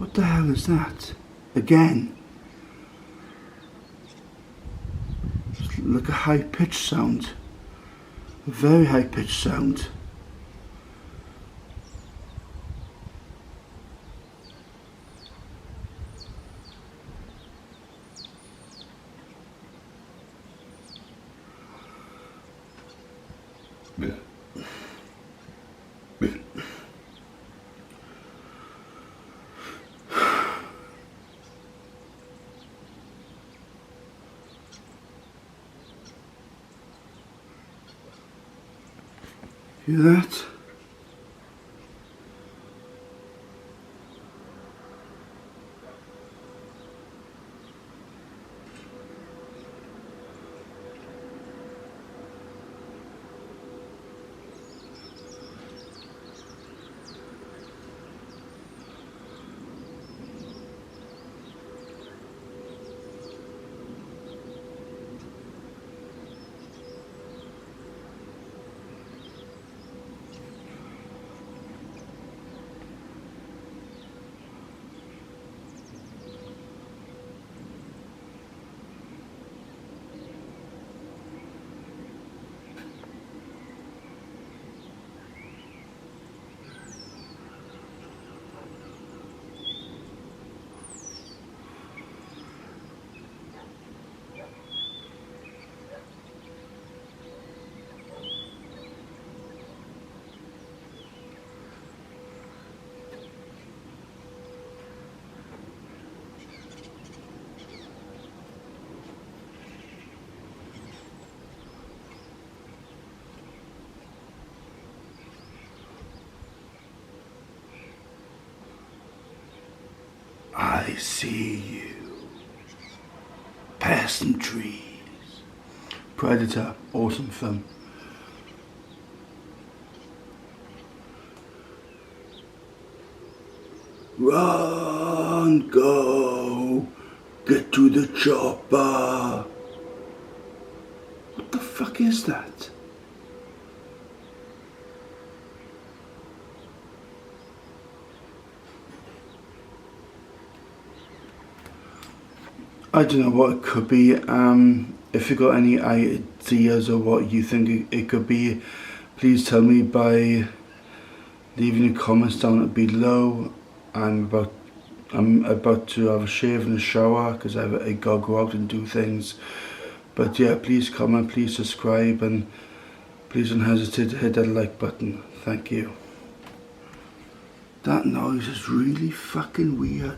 What the hell is that? Again. It's like a high-pitched sound. A very high-pitched sound. Hear that? I see you. Past some trees. Predator, awesome film. Run, go, get to the chopper. What the fuck is that? I don't know what it could be. If you got any ideas of what you think it could be, please tell me by leaving your comments down below. I'm about to have a shave and a shower because I gotta go out and do things. But yeah, please comment, please subscribe, and please don't hesitate to hit that like button. Thank you. That noise is really fucking weird.